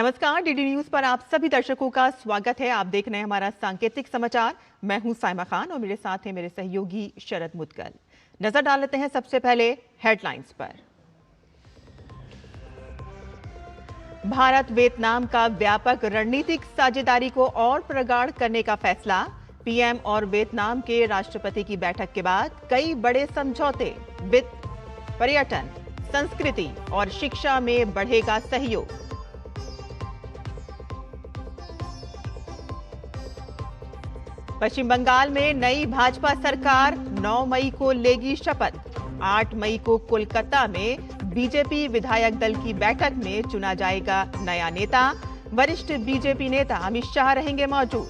नमस्कार, DD news पर आप सभी दर्शकों का स्वागत है। आप देख रहे हैं हमारा सांकेतिक समाचार। मैं हूं साइमा खान और मेरे साथ हैं मेरे सहयोगी शरद मुदगल। नजर डाल लेते हैं सबसे पहले हेडलाइंस पर। भारत वियतनाम का व्यापक रणनीतिक साझेदारी को और प्रगाढ़ करने का फैसला। पीएम और वियतनाम के राष्ट्रपति की बैठक के बाद कई बड़े समझौते। वित्त, पर्यटन, संस्कृति और शिक्षा में बढ़ेगा सहयोग। पश्चिम बंगाल में नई भाजपा सरकार 9 मई को लेगी शपथ। 8 मई को कोलकाता में बीजेपी विधायक दल की बैठक में चुना जाएगा नया नेता। वरिष्ठ बीजेपी नेता अमित शाह रहेंगे मौजूद।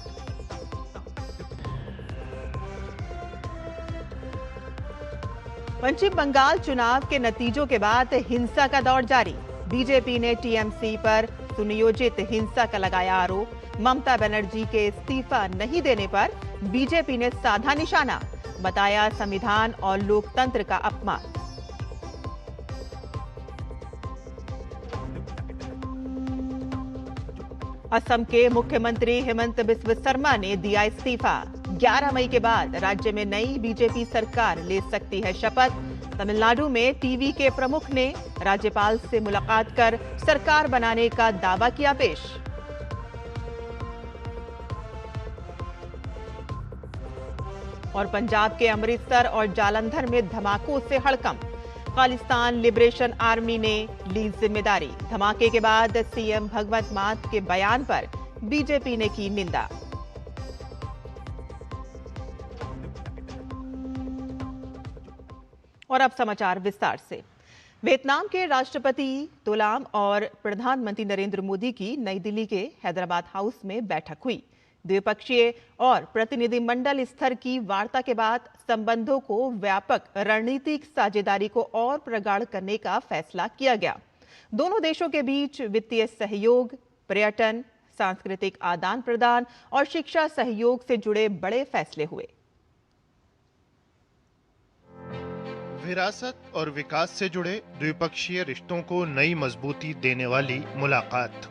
पश्चिम बंगाल चुनाव के नतीजों के बाद हिंसा का दौर जारी। बीजेपी ने टीएमसी पर सुनियोजित हिंसा का लगाया आरोप। ममता बनर्जी के इस्तीफा नहीं देने पर बीजेपी ने साधा निशाना, बताया संविधान और लोकतंत्र का अपमान। असम के मुख्यमंत्री हेमंत बिस्व शर्मा ने दिया इस्तीफा। 11 मई के बाद राज्य में नई बीजेपी सरकार ले सकती है शपथ। तमिलनाडु में टीवी के प्रमुख ने राज्यपाल से मुलाकात कर सरकार बनाने का दावा किया पेश। और पंजाब के अमृतसर और जालंधर में धमाकों से हड़कंप। खालिस्तान लिबरेशन आर्मी ने ली जिम्मेदारी। धमाके के बाद सीएम भगवंत मान के बयान पर बीजेपी ने की निंदा। और अब समाचार विस्तार से। वियतनाम के राष्ट्रपति तो लाम और प्रधानमंत्री नरेंद्र मोदी की नई दिल्ली के हैदराबाद हाउस में बैठक हुई। द्विपक्षीय और प्रतिनिधिमंडल स्तर की वार्ता के बाद संबंधों को व्यापक रणनीतिक साझेदारी को और प्रगाढ़ करने का फैसला किया गया। दोनों देशों के बीच वित्तीय सहयोग, पर्यटन, सांस्कृतिक आदान प्रदान और शिक्षा सहयोग से जुड़े बड़े फैसले हुए। विरासत और विकास से जुड़े द्विपक्षीय रिश्तों को नई मजबूती देने वाली मुलाकात।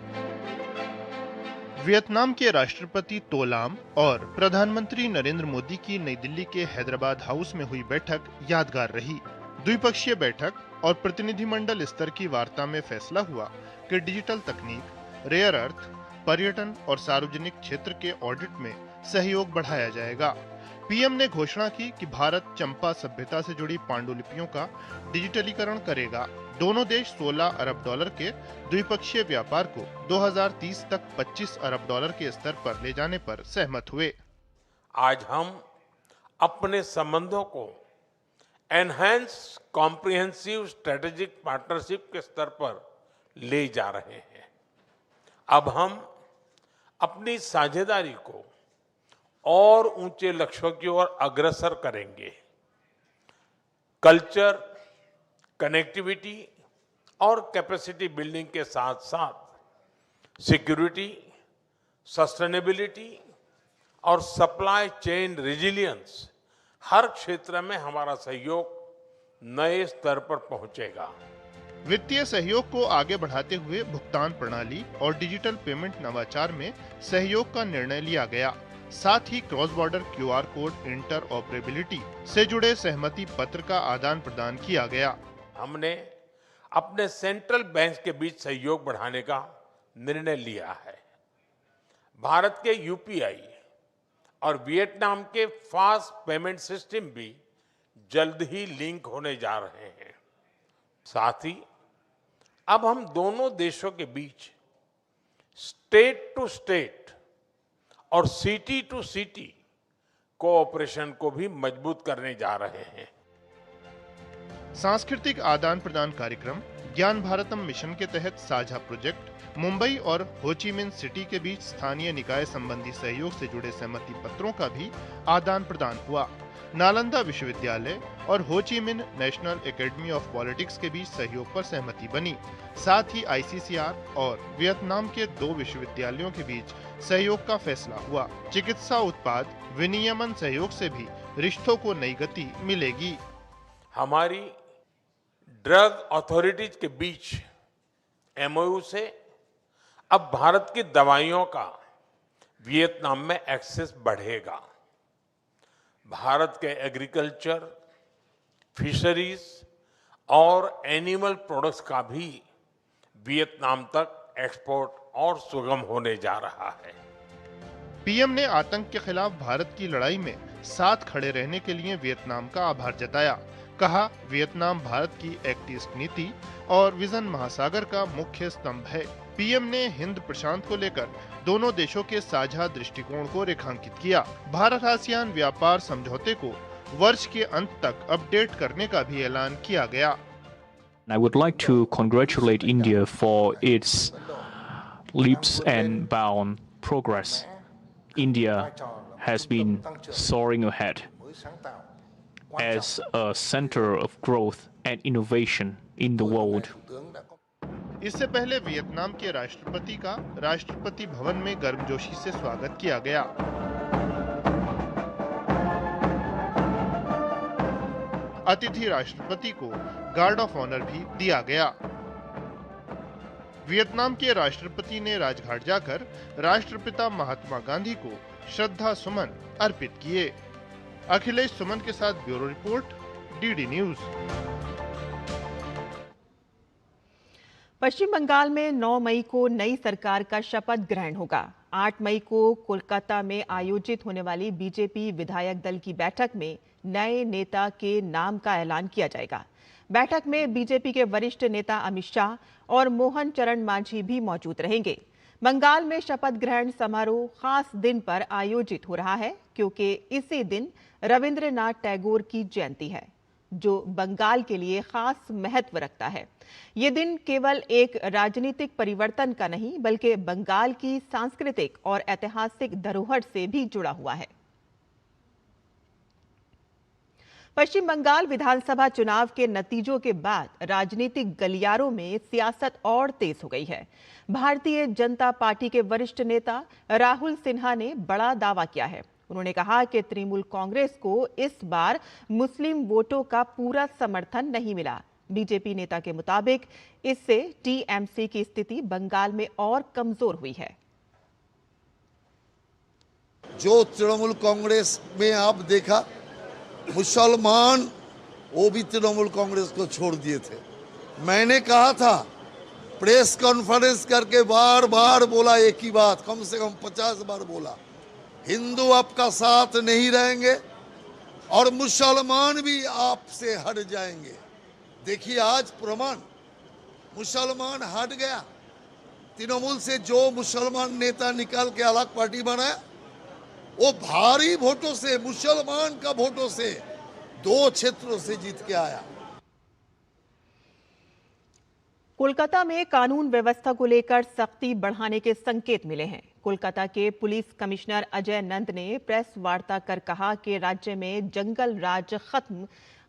वियतनाम के राष्ट्रपति तो लाम और प्रधानमंत्री नरेंद्र मोदी की नई दिल्ली के हैदराबाद हाउस में हुई बैठक यादगार रही। द्विपक्षीय बैठक और प्रतिनिधिमंडल स्तर की वार्ता में फैसला हुआ कि डिजिटल तकनीक, रेयर अर्थ, पर्यटन और सार्वजनिक क्षेत्र के ऑडिट में सहयोग बढ़ाया जाएगा। पीएम ने घोषणा की कि भारत चंपा सभ्यता से जुड़ी पांडुलिपियों का डिजिटलीकरण करेगा। दोनों देश 16 अरब डॉलर के द्विपक्षीय व्यापार को 2030 तक 25 अरब डॉलर के स्तर पर ले जाने पर सहमत हुए। आज हम अपने संबंधों को एनहांस कॉम्प्रिहेंसिव स्ट्रेटेजिक पार्टनरशिप के स्तर पर ले जा रहे हैं। अब हम अपनी साझेदारी को और ऊंचे लक्ष्यों की ओर अग्रसर करेंगे। कल्चर, कनेक्टिविटी और कैपेसिटी बिल्डिंग के साथ साथ सिक्योरिटी, सस्टेनेबिलिटी और सप्लाई चेन रेजिलियंस, हर क्षेत्र में हमारा सहयोग नए स्तर पर पहुंचेगा। वित्तीय सहयोग को आगे बढ़ाते हुए भुगतान प्रणाली और डिजिटल पेमेंट नवाचार में सहयोग का निर्णय लिया गया। साथ ही cross border QR code interoperability से जुड़े सहमति पत्र का आदान प्रदान किया गया। हमने अपने सेंट्रल बैंक के बीच सहयोग बढ़ाने का निर्णय लिया है। भारत के यूपीआई और वियतनाम के फास्ट पेमेंट सिस्टम भी जल्द ही लिंक होने जा रहे हैं। साथ ही अब हम दोनों देशों के बीच स्टेट टू स्टेट और सिटी टू सिटी कोऑपरेशन को भी मजबूत करने जा रहे हैं। सांस्कृतिक आदान प्रदान कार्यक्रम, ज्ञान भारतम मिशन के तहत साझा प्रोजेक्ट, मुंबई और होची मिन सिटी के बीच स्थानीय निकाय संबंधी सहयोग से जुड़े सहमति पत्रों का भी आदान प्रदान हुआ। नालंदा विश्वविद्यालय और होची मिन नेशनल एकेडमी ऑफ पॉलिटिक्स के बीच सहयोग पर सहमति बनी। साथ ही आईसीसीआर और वियतनाम के 2 विश्वविद्यालयों के बीच सहयोग का फैसला हुआ। चिकित्सा उत्पाद विनियमन सहयोग से भी रिश्तों को नई गति मिलेगी। हमारी ड्रग अथॉरिटीज के बीच एमओयू से अब भारत की दवाइयों का वियतनाम में एक्सेस बढ़ेगा। भारत के एग्रीकल्चर, फिशरीज और एनिमल प्रोडक्ट्स का भी वियतनाम तक एक्सपोर्ट और सुगम होने जा रहा है। पीएम ने आतंक के खिलाफ भारत की लड़ाई में साथ खड़े रहने के लिए वियतनाम का आभार जताया। कहा, वियतनाम भारत की एक्ट ईस्ट नीति और विजन महासागर का मुख्य स्तंभ है। पीएम ने हिंद प्रशांत को लेकर दोनों देशों के साझा दृष्टिकोण को रेखांकित किया। भारत आसियान व्यापार समझौते को वर्ष के अंत तक अपडेट करने का भी ऐलान किया गया। I would like to congratulate India for its leaps and bound progress. India has been soaring ahead as a center of growth and innovation in the world. इससे पहले वियतनाम के राष्ट्रपति का राष्ट्रपति भवन में गर्मजोशी से स्वागत किया गया। अतिथि राष्ट्रपति को गार्ड ऑफ ऑनर भी दिया गया। वियतनाम के राष्ट्रपति ने राजघाट जाकर राष्ट्रपिता महात्मा गांधी को श्रद्धा सुमन अर्पित किए। अखिलेश सुमन के साथ ब्यूरो रिपोर्ट, डीडी न्यूज। पश्चिम बंगाल में 9 मई को नई सरकार का शपथ ग्रहण होगा। 8 मई को कोलकाता में आयोजित होने वाली बीजेपी विधायक दल की बैठक में नए नेता के नाम का ऐलान किया जाएगा। बैठक में बीजेपी के वरिष्ठ नेता अमित शाह और मोहन चरण मांझी भी मौजूद रहेंगे। बंगाल में शपथ ग्रहण समारोह खास दिन पर आयोजित हो रहा है क्योंकि इसी दिन रविंद्रनाथ टैगोर की जयंती है, जो बंगाल के लिए खास महत्व रखता है। ये दिन केवल एक राजनीतिक परिवर्तन का नहीं, बल्कि बंगाल की सांस्कृतिक और ऐतिहासिक धरोहर से भी जुड़ा हुआ है। पश्चिम बंगाल विधानसभा चुनाव के नतीजों के बाद राजनीतिक गलियारों में सियासत और तेज हो गई है। भारतीय जनता पार्टी के वरिष्ठ नेता राहुल सिन्हा ने बड़ा दावा किया है। उन्होंने कहा कि तृणमूल कांग्रेस को इस बार मुस्लिम वोटों का पूरा समर्थन नहीं मिला। बीजेपी नेता के मुताबिक इससे टीएमसी की स्थिति बंगाल में और कमजोर हुई है। जो तृणमूल कांग्रेस में आप देखा, मुसलमान वो भी तृणमूल कांग्रेस को छोड़ दिए थे। मैंने कहा था, प्रेस कॉन्फ्रेंस करके बार बार बोला एक ही बात, कम से कम 50 बार बोला, हिंदू आपका साथ नहीं रहेंगे और मुसलमान भी आपसे हट जाएंगे। देखिए आज प्रमाण, मुसलमान हट गया। तृणमूल से जो मुसलमान नेता निकाल के अलग पार्टी बनाया, वो भारी वोटों से, मुसलमान का वोटों से 2 क्षेत्रों से जीत के आया। कोलकाता में कानून व्यवस्था को लेकर सख्ती बढ़ाने के संकेत मिले हैं। कोलकाता के पुलिस कमिश्नर अजय नंद ने प्रेस वार्ता कर कहा कि राज्य में जंगल राज खत्म,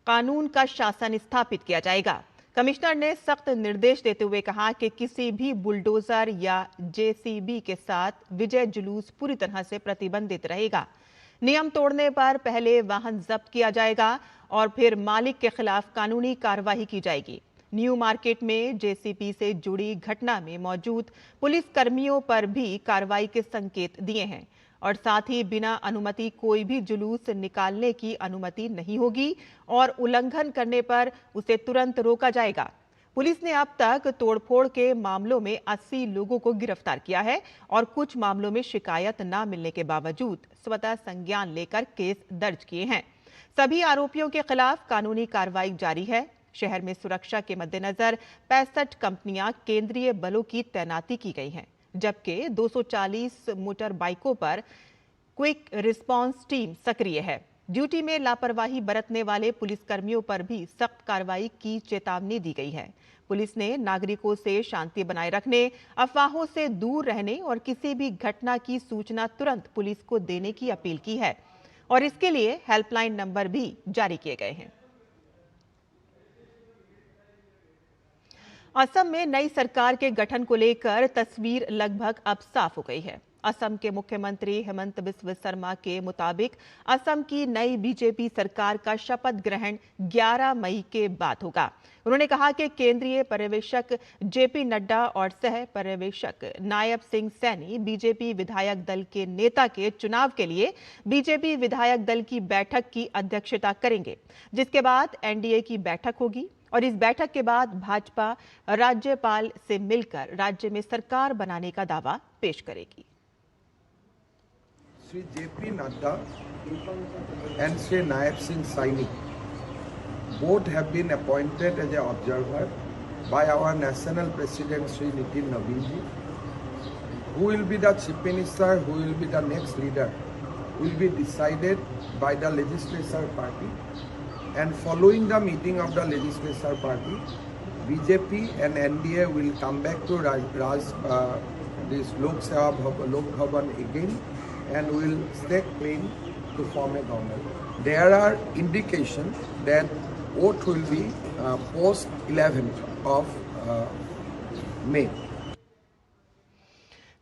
कानून का शासन स्थापित किया जाएगा। कमिश्नर ने सख्त निर्देश देते हुए कहा कि किसी भी बुलडोजर या जेसीबी के साथ विजय जुलूस पूरी तरह से प्रतिबंधित रहेगा। नियम तोड़ने पर पहले वाहन जब्त किया जाएगा और फिर मालिक के खिलाफ कानूनी कार्रवाई की जाएगी। न्यू मार्केट में जेसीबी से जुड़ी घटना में मौजूद पुलिस कर्मियों पर भी कार्रवाई के संकेत दिए हैं और साथ ही बिना अनुमति कोई भी जुलूस निकालने की अनुमति नहीं होगी और उल्लंघन करने पर उसे तुरंत रोका जाएगा। पुलिस ने अब तक तोड़फोड़ के मामलों में 80 लोगों को गिरफ्तार किया है और कुछ मामलों में शिकायत न मिलने के बावजूद स्वतः संज्ञान लेकर केस दर्ज किए हैं। सभी आरोपियों के खिलाफ कानूनी कार्रवाई जारी है। शहर में सुरक्षा के मद्देनजर 65 कंपनियां केंद्रीय बलों की तैनाती की गई हैं, जबकि 240 मोटर बाइकों पर क्विक रिस्पांस टीम सक्रिय है। ड्यूटी में लापरवाही बरतने वाले पुलिसकर्मियों पर भी सख्त कार्रवाई की चेतावनी दी गई है। पुलिस ने नागरिकों से शांति बनाए रखने, अफवाहों से दूर रहने और किसी भी घटना की सूचना तुरंत पुलिस को देने की अपील की है और इसके लिए हेल्पलाइन नंबर भी जारी किए गए हैं। असम में नई सरकार के गठन को लेकर तस्वीर लगभग अब साफ हो गई है। असम के मुख्यमंत्री हेमंत बिस्व शर्मा के मुताबिक असम की नई बीजेपी सरकार का शपथ ग्रहण 11 मई के बाद होगा। उन्होंने कहा कि केंद्रीय पर्यवेक्षक जेपी नड्डा और सह पर्यवेक्षक नायब सिंह सैनी बीजेपी विधायक दल के नेता के चुनाव के लिए बीजेपी विधायक दल की बैठक की अध्यक्षता करेंगे, जिसके बाद एनडीए की बैठक होगी और इस बैठक के बाद भाजपा राज्यपाल से मिलकर राज्य में सरकार बनाने का दावा पेश करेगी। Shri JP Nadda and Sri Naib Singh Saini both have been appointed as an observer by our national president Sri Nitin Nabinji. Who will be the chief minister, who will be the next leader will be decided by the legislature party, and following the meeting of the legislature party, BJP and NDA will come back to this Lok Bhavan again and will stake claim to form a government. There are indications that vote will be post 11th of May.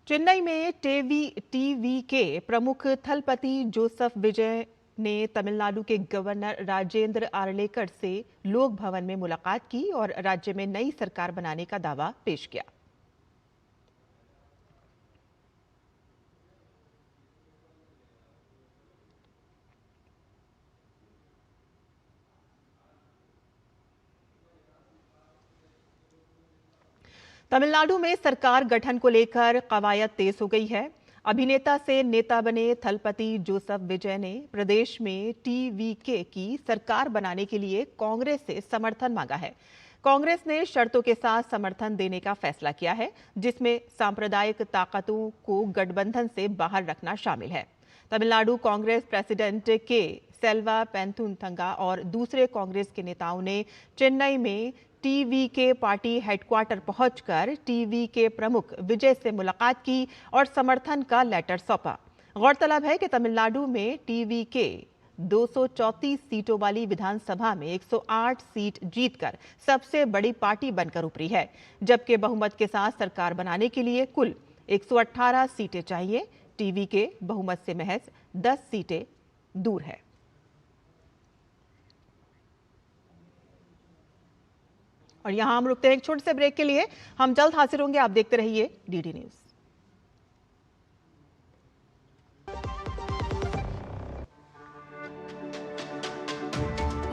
Chennai में TV के प्रमुख Thalapathy Joseph विजय ने तमिलनाडु के governor Rajendra Arlekar से लोक भवन में मुलाकात की और राज्य में नई सरकार बनाने का दावा पेश किया। तमिलनाडु में सरकार गठन को लेकर कवायद तेज हो गई है। अभिनेता से नेता बने थलपति जोसेफ विजय ने प्रदेश में टीवीके की सरकार बनाने के लिए कांग्रेस से समर्थन मांगा है। कांग्रेस ने शर्तों के साथ समर्थन देने का फैसला किया है, जिसमें सांप्रदायिक ताकतों को गठबंधन से बाहर रखना शामिल है। तमिलनाडु कांग्रेस प्रेसिडेंट के सेल्वा पेंथुनथंगा और दूसरे कांग्रेस के नेताओं ने चेन्नई में टीवीके पार्टी हेडक्वार्टर पहुंचकर टीवीके प्रमुख विजय से मुलाकात की और समर्थन का लेटर सौंपा। गौरतलब है कि तमिलनाडु में टीवीके 234 सीटों वाली विधानसभा में 108 सीट जीतकर सबसे बड़ी पार्टी बनकर उभरी है, जबकि बहुमत के साथ सरकार बनाने के लिए कुल 118 सीटें चाहिए। टीवीके बहुमत से महज 10 सीटें दूर है। और यहां हम रुकते हैं एक छोटे से ब्रेक के लिए। हम जल्द हाजिर होंगे, आप देखते रहिए डीडी न्यूज।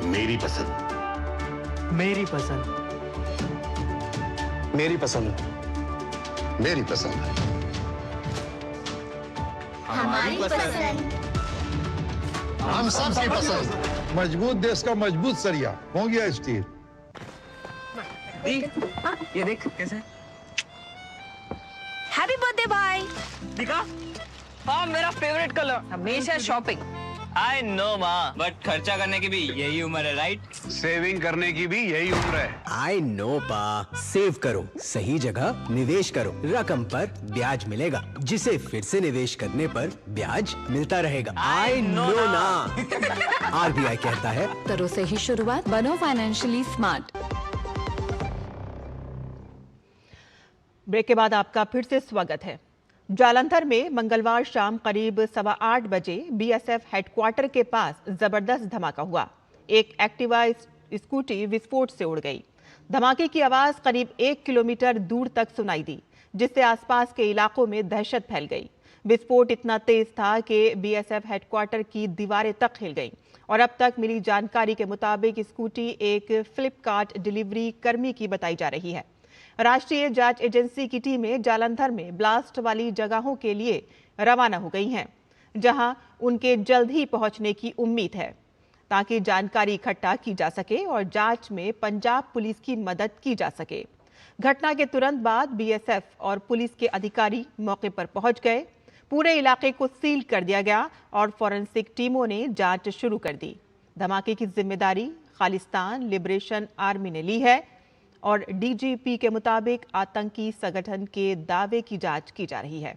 मेरी पसंद, मेरी पसंद, मेरी पसंद, मेरी पसंद, हमारी पसंद, हम सबकी पसंद। मजबूत देश का मजबूत सरिया हो गया स्टील। ये देख कैसे। हैप्पी बर्थडे भाई। दिखा? हाँ, मेरा फेवरेट कलर। हमेशा शॉपिंग। आई नो माँ, बट खर्चा करने की भी यही उम्र है, राइट? सेविंग करने की भी यही उम्र है। आई नो पा, सेव करो, सही जगह निवेश करो, रकम पर ब्याज मिलेगा, जिसे फिर से निवेश करने पर ब्याज मिलता रहेगा। आई नो ना। आरबीआई कहता है, करो से ही शुरुआत, बनो फाइनेंशियली स्मार्ट। ब्रेक के बाद आपका फिर से स्वागत है। जालंधर में मंगलवार शाम करीब 8:15 बजे बीएसएफ हेडक्वार्टर के पास जबरदस्त धमाका हुआ। एक एक्टिवा स्कूटी विस्फोट से उड़ गई। धमाके की आवाज करीब 1 किलोमीटर दूर तक सुनाई दी, जिससे आसपास के इलाकों में दहशत फैल गई। विस्फोट इतना तेज था कि बीएसएफ हेडक्वार्टर की दीवारें तक हिल गईं और अब तक मिली जानकारी के मुताबिक स्कूटी एक फ्लिपकार्ट डिलीवरी कर्मी की बताई जा रही है। राष्ट्रीय जांच एजेंसी की टीमें जालंधर में ब्लास्ट वाली जगहों के लिए रवाना हो गई हैं, जहां उनके जल्द ही पहुंचने की उम्मीद है, ताकि जानकारी इकट्ठा की जा सके और जांच में पंजाब पुलिस की मदद की जा सके। घटना के तुरंत बाद बीएसएफ और पुलिस के अधिकारी मौके पर पहुंच गए। पूरे इलाके को सील कर दिया गया और फॉरेंसिक टीमों ने जांच शुरू कर दी। धमाके की जिम्मेदारी खालिस्तान लिबरेशन आर्मी ने ली है और डीजीपी के मुताबिक आतंकी संगठन के दावे की जांच की जा रही है।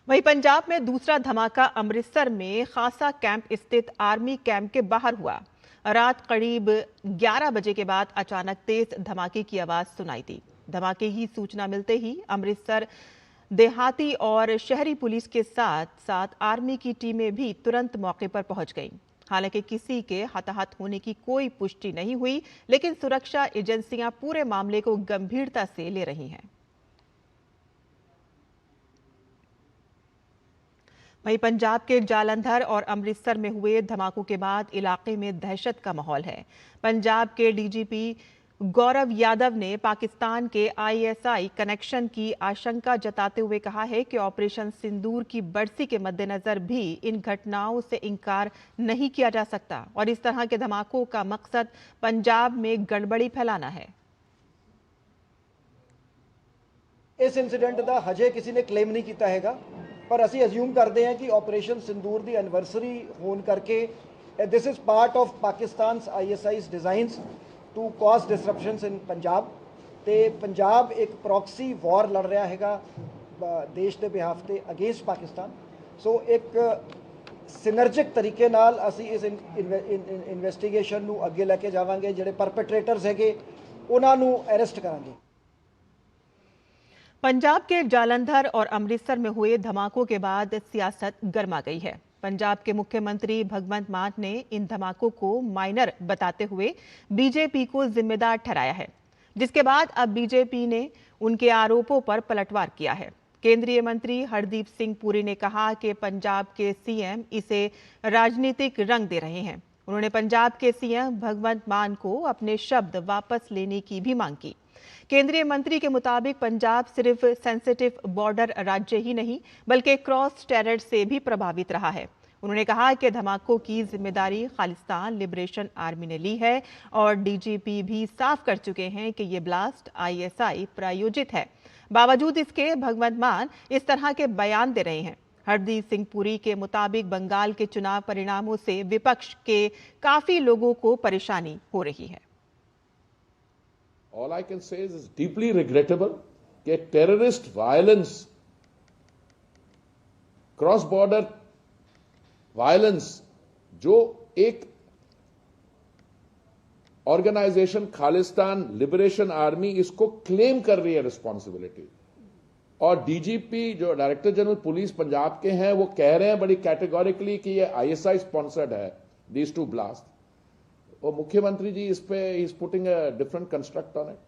वहीं पंजाब में दूसरा धमाका अमृतसर में खासा कैंप स्थित आर्मी कैंप के बाहर हुआ। रात करीब 11 बजे के बाद अचानक तेज धमाके की आवाज सुनाई दी। धमाके की सूचना मिलते ही अमृतसर देहाती और शहरी पुलिस के साथ साथ आर्मी की टीमें भी तुरंत मौके पर पहुंच गईं। हालांकि किसी के हताहत होने की कोई पुष्टि नहीं हुई, लेकिन सुरक्षा एजेंसियां पूरे मामले को गंभीरता से ले रही हैं। वहीं पंजाब के जालंधर और अमृतसर में हुए धमाकों के बाद इलाके में दहशत का माहौल है। पंजाब के डीजीपी गौरव यादव ने पाकिस्तान के आईएसआई कनेक्शन की आशंका जताते हुए कहा है कि ऑपरेशन सिंदूर की बरसी के मद्देनजर भी इन घटनाओं से इनकार नहीं किया जा सकता और इस तरह के धमाकों का मकसद पंजाब में गड़बड़ी फैलाना है। इस इंसीडेंट का हजे किसी ने क्लेम नहीं किया हैगा, पर असी अज्यूम करते हैं कि ऑपरेशन सिंदूर की एनिवर्सरी होने करके this is part of Pakistan ISI's designs to cause disruptions in Punjab. तो पंजाब एक प्रॉक्सी वॉर लड़ रहा हैगा देश के बिहाफ से अगेंस्ट पाकिस्तान। सो एक सिनर्जिक तरीके नाल असी इस इन्वेस्टिगेशन नू अगे लेके जावांगे, जिहड़े परपेट्रेटर्स हैगे उन्हां नू अरेस्ट करांगे। पंजाब के जालंधर और अमृतसर में हुए धमाकों के बाद सियासत गर्मा गई है। पंजाब के मुख्यमंत्री भगवंत मान ने इन धमाकों को माइनर बताते हुए बीजेपी को जिम्मेदार ठहराया है, जिसके बाद अब बीजेपी ने उनके आरोपों पर पलटवार किया है। केंद्रीय मंत्री हरदीप सिंह पुरी ने कहा कि पंजाब के सीएम इसे राजनीतिक रंग दे रहे हैं। उन्होंने पंजाब के सीएम भगवंत मान को अपने शब्द वापस लेने की भी मांग की। केंद्रीय मंत्री के मुताबिक पंजाब सिर्फ सेंसिटिव बॉर्डर राज्य ही नहीं बल्कि क्रॉस टेरर से भी प्रभावित रहा है। उन्होंने कहा कि धमाकों की जिम्मेदारी खालिस्तान लिबरेशन आर्मी ने ली है और डीजीपी भी साफ कर चुके हैं कि ये ब्लास्ट आईएसआई प्रायोजित है। बावजूद इसके भगवंत मान इस तरह के बयान दे रहे हैं। हरदीप सिंह पुरी के मुताबिक बंगाल के चुनाव परिणामों से विपक्ष के काफी लोगों को परेशानी हो रही है। All I can say is it's deeply regrettable that terrorist violence, cross-border violence, जो एक ऑर्गेनाइजेशन खालिस्तान लिबरेशन आर्मी इसको क्लेम कर रही है रिस्पॉन्सिबिलिटी, और डीजीपी जो डायरेक्टर जनरल पुलिस पंजाब के हैं वो कह रहे हैं बड़ी कैटेगोरिकली कि ये आईएसआई स्पॉन्सर्ड है दीज टू ब्लास्ट, और मुख्यमंत्री जी इस पे is putting a different construct on it.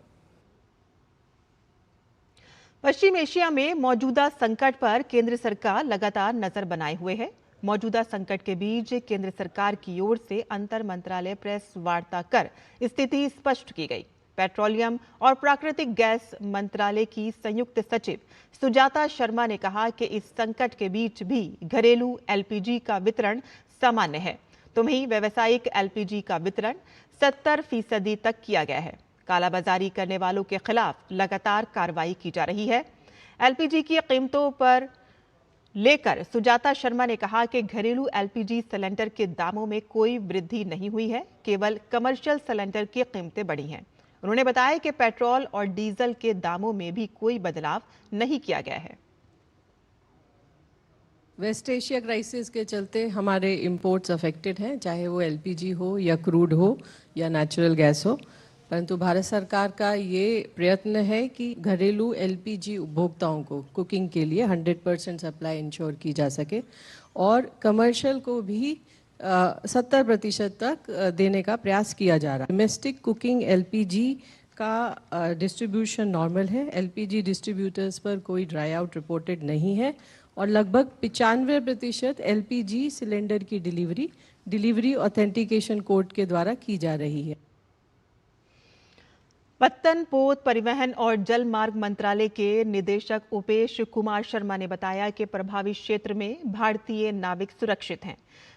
Paschim Asia में मौजूदा संकट पर केंद्र सरकार लगातार नजर बनाए हुए है। मौजूदा संकट के बीच केंद्र सरकार की ओर से अंतर मंत्रालय प्रेस वार्ता कर स्थिति स्पष्ट की गई। पेट्रोलियम और प्राकृतिक गैस मंत्रालय की संयुक्त सचिव सुजाता शर्मा ने कहा कि इस संकट के बीच भी घरेलू एलपीजी का वितरण सामान्य है, तो वहीं व्यावसायिक एलपीजी का वितरण 70% तक किया गया है। कालाबाजारी करने वालों के खिलाफ लगातार कार्रवाई की जा रही है। एलपीजी की कीमतों पर लेकर सुजाता शर्मा ने कहा कि घरेलू एलपीजी सिलेंडर के दामों में कोई वृद्धि नहीं हुई है, केवल कमर्शियल सिलेंडर की कीमतें बढ़ी हैं। उन्होंने बताया कि पेट्रोल और डीजल के दामों में भी कोई बदलाव नहीं किया गया है। वेस्ट एशिया क्राइसिस के चलते हमारे इंपोर्ट्स अफेक्टेड हैं, चाहे वो एलपीजी हो या क्रूड हो या नेचुरल गैस हो, परंतु भारत सरकार का ये प्रयत्न है कि घरेलू एलपीजी उपभोक्ताओं को कुकिंग के लिए 100% सप्लाई इंश्योर की जा सके और कमर्शियल को भी 70% तक देने का प्रयास किया जा रहा है। डोमेस्टिक कुकिंग एलपीजी का डिस्ट्रीब्यूशन नॉर्मल है। एलपीजी डिस्ट्रीब्यूटर्स पर कोई ड्राई आउट रिपोर्टेड नहीं है और लगभग 95% एलपीजी सिलेंडर की डिलीवरी ऑथेंटिकेशन कोड के द्वारा की जा रही है। पत्तन, पोत, परिवहन और जल मार्ग मंत्रालय के निदेशक उपेश कुमार शर्मा ने बताया कि प्रभावित क्षेत्र में भारतीय नाविक सुरक्षित हैं।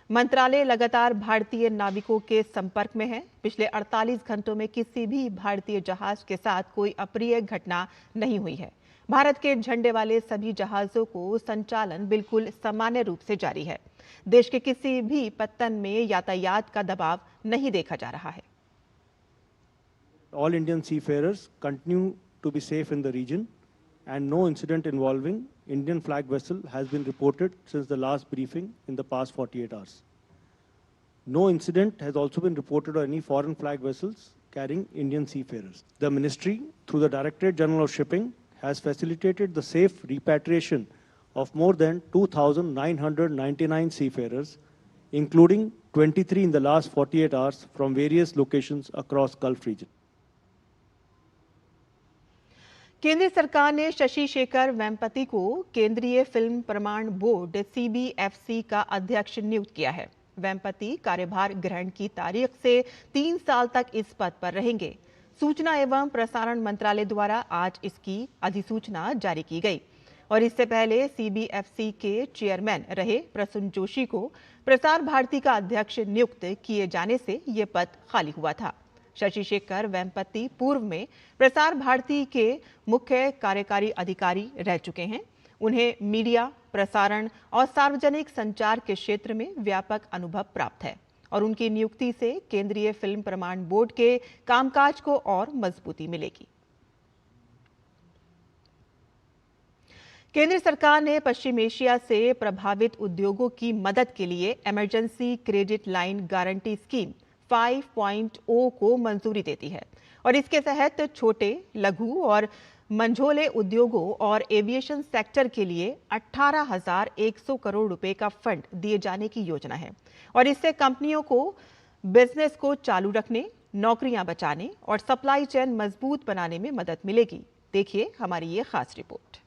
मंत्रालय लगातार भारतीय नाविकों के संपर्क में है। पिछले 48 घंटों में किसी भी भारतीय जहाज के साथ कोई अप्रिय घटना नहीं हुई है। भारत के झंडे वाले सभी जहाजों को संचालन बिल्कुल सामान्य रूप से जारी है। देश के किसी भी पत्तन में यातायात का दबाव नहीं देखा जा रहा है। All Indian seafarers continue to be safe in the region and no incident involving Indian flag vessel has been reported since the last briefing in the past 48 hours. No incident has also been reported on any foreign flag vessels carrying Indian seafarers. The ministry, through the Directorate General of Shipping, has facilitated the safe repatriation of more than 2,999 seafarers, including 23 in the last 48 hours from various locations across Gulf region. केंद्र सरकार ने शशि शेखर वेम्पति को केंद्रीय film प्रमाण board CBFC का अध्यक्ष नियुक्त किया है। वेम्पति कार्यभार ग्रहण की तारीख से 3 साल तक इस पद पर रहेंगे। सूचना एवं प्रसारण मंत्रालय द्वारा आज इसकी अधिसूचना जारी की गई और इससे पहले CBFC के चेयरमैन रहे प्रसून जोशी को प्रसार भारती का अध्यक्ष नियुक्त किए जाने से ये पद खाली हुआ था। शशि शेखर वेम्पति पूर्व में प्रसार भारती के मुख्य कार्यकारी अधिकारी रह चुके हैं। उन्हें मीडिया, प्रसारण और सार्वजनिक संचार के क्षेत्र में व्यापक अनुभव प्राप्त है और उनकी नियुक्ति से केंद्रीय फिल्म प्रमाण बोर्ड के कामकाज को और मजबूती मिलेगी। केंद्र सरकार ने पश्चिम एशिया से प्रभावित उद्योगों की मदद के लिए emergency credit line guarantee scheme 5.0 को मंजूरी देती है और इसके तहत छोटे, लघु और मंझोले उद्योगों और एविएशन सेक्टर के लिए 18,100 करोड़ रुपए का फंड दिए जाने की योजना है और इससे कंपनियों को बिजनेस को चालू रखने, नौकरियां बचाने और सप्लाई चेन मजबूत बनाने में मदद मिलेगी। देखिए हमारी ये खास रिपोर्ट।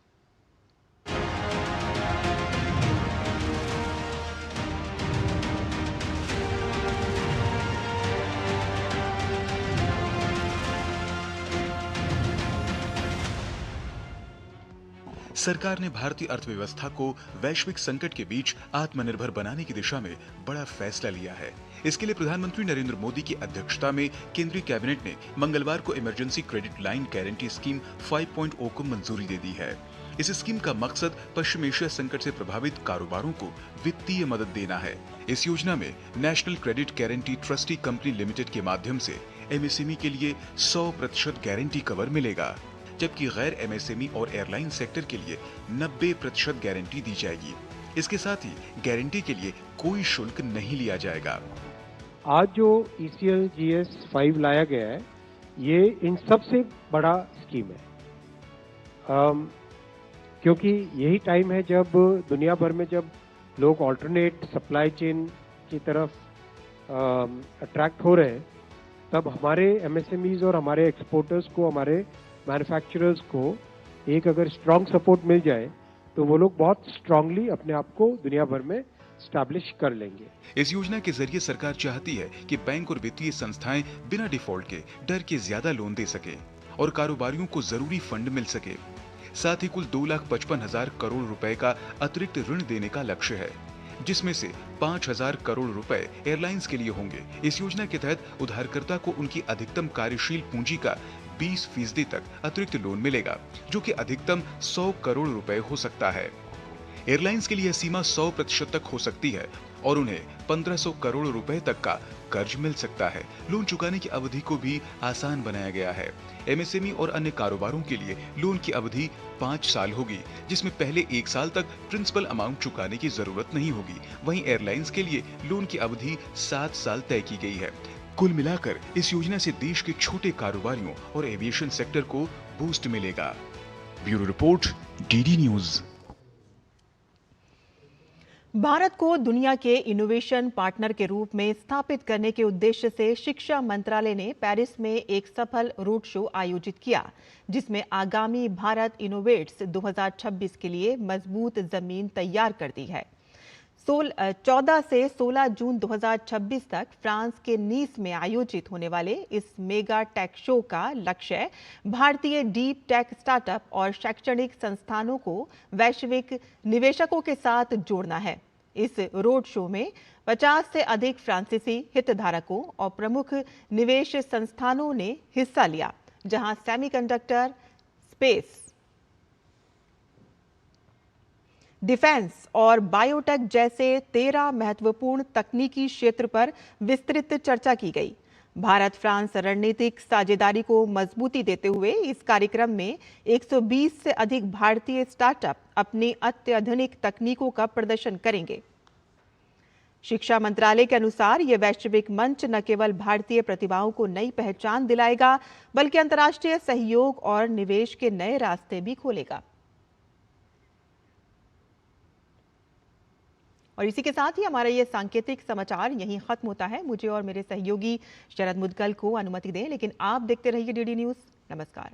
सरकार ने भारतीय अर्थव्यवस्था को वैश्विक संकट के बीच आत्मनिर्भर बनाने की दिशा में बड़ा फैसला लिया है। इसके लिए प्रधानमंत्री नरेंद्र मोदी की अध्यक्षता में केंद्रीय कैबिनेट ने मंगलवार को emergency credit line guarantee scheme 5.0 को मंजूरी दे दी है। इस स्कीम का मकसद पश्चिम एशिया संकट से प्रभावित कारोबारों को वित्तीय मदद देना है। इस योजना में national credit guarantee trustee company limited के माध्यम से MSME के लिए 100% गारंटी कवर मिलेगा, जबकि गैर MSME और एयरलाइन सेक्टर के लिए 90% गारंटी दी जाएगी। इसके साथ ही गारंटी के लिए कोई शुल्क नहीं लिया जाएगा। आज जो ECLGS 5 लाया गया है, ये इन सबसे बड़ा स्कीम है, क्योंकि यही टाइम है जब दुनिया भर में जब लोग ऑल्टरनेट सप्लाई चेन की तरफ अट्रैक्ट हो रहे हैं, तब हमारे MSMEs और हमारे एक्सपोर्टर्स को, हमारे मैन्युफैक्चरर्स को एक अगर स्ट्रॉन्ग सपोर्ट मिल जाए तो वो लोग बहुत स्ट्रांगली अपने आप को दुनिया भर में स्टैब्लिश कर लेंगे। इस योजना के जरिए सरकार चाहती है कि बैंक और वित्तीय संस्थाएं बिना डिफॉल्ट के डर के ज्यादा लोन दे सके और कारोबारियों को जरूरी फंड मिल सके। साथ ही कुल 2,55,000 करोड़ रुपए का अतिरिक्त ऋण देने का लक्ष्य है, जिसमें से 5,000 करोड़ रुपए एयरलाइंस के लिए होंगे। इस योजना के तहत उधारकर्ता को उनकी अधिकतम कार्यशील पूंजी का 20% तक अतिरिक्त लोन मिलेगा, जो कि अधिकतम 100 करोड़ रुपए हो सकता है। एयरलाइंस के लिए यह सीमा 100% तक हो सकती है और उन्हें 1,500 करोड़ रुपए तक का कर्ज मिल सकता है। लोन चुकाने की अवधि को भी आसान बनाया गया है। MSME और अन्य कारोबारों के लिए लोन की अवधि 5 साल होगी, जिसमें पहले 1 साल तक प्रिंसिपल अमाउंट चुकाने की जरूरत नहीं होगी। वहीं एयरलाइंस के लिए लोन की अवधि 7 साल तय की गई है। कुल मिलाकर इस योजना से देश के छोटे कारोबारियों और एविएशन सेक्टर को बूस्ट मिलेगा। Bureau report, DD news. Bharat को दुनिया के इनोवेशन पार्टनर के रूप में स्थापित करने के उद्देश्य से शिक्षा मंत्रालय ने पेरिस में एक सफल रोड शो आयोजित किया, जिसमें आगामी भारत इनोवेट्स 2026 के लिए मजबूत जमीन तैयार कर दी है। 14 से 16 जून 2026 तक फ्रांस के नीस में आयोजित होने वाले इस मेगा टेक शो का लक्ष्य भारतीय डीप टेक स्टार्टअप और शैक्षणिक संस्थानों को वैश्विक निवेशकों के साथ जोड़ना है। इस रोड शो में 50 से अधिक फ्रांसीसी हितधारकों और प्रमुख निवेश संस्थानों ने हिस्सा लिया, जहां सेमीकंडक्टर, स्पेस, डिफेंस और बायोटेक जैसे 13 महत्वपूर्ण तकनीकी क्षेत्र पर विस्तृत चर्चा की गई। भारत फ्रांस रणनीतिक साझेदारी को मजबूती देते हुए इस कार्यक्रम में 120 से अधिक भारतीय स्टार्टअप अपनी अत्याधुनिक तकनीकों का प्रदर्शन करेंगे। शिक्षा मंत्रालय के अनुसार ये वैश्विक मंच न केवल भारतीय प्रतिभाओं को नई पहचान दिलाएगा, बल्कि अंतर्राष्ट्रीय सहयोग और निवेश के नए रास्ते भी खोलेगा। और इसी के साथ ही हमारा ये सांकेतिक समाचार यहीं खत्म होता है। मुझे और मेरे सहयोगी शरद मुदगल को अनुमति दें, लेकिन आप देखते रहिए डीडी न्यूज़। नमस्कार।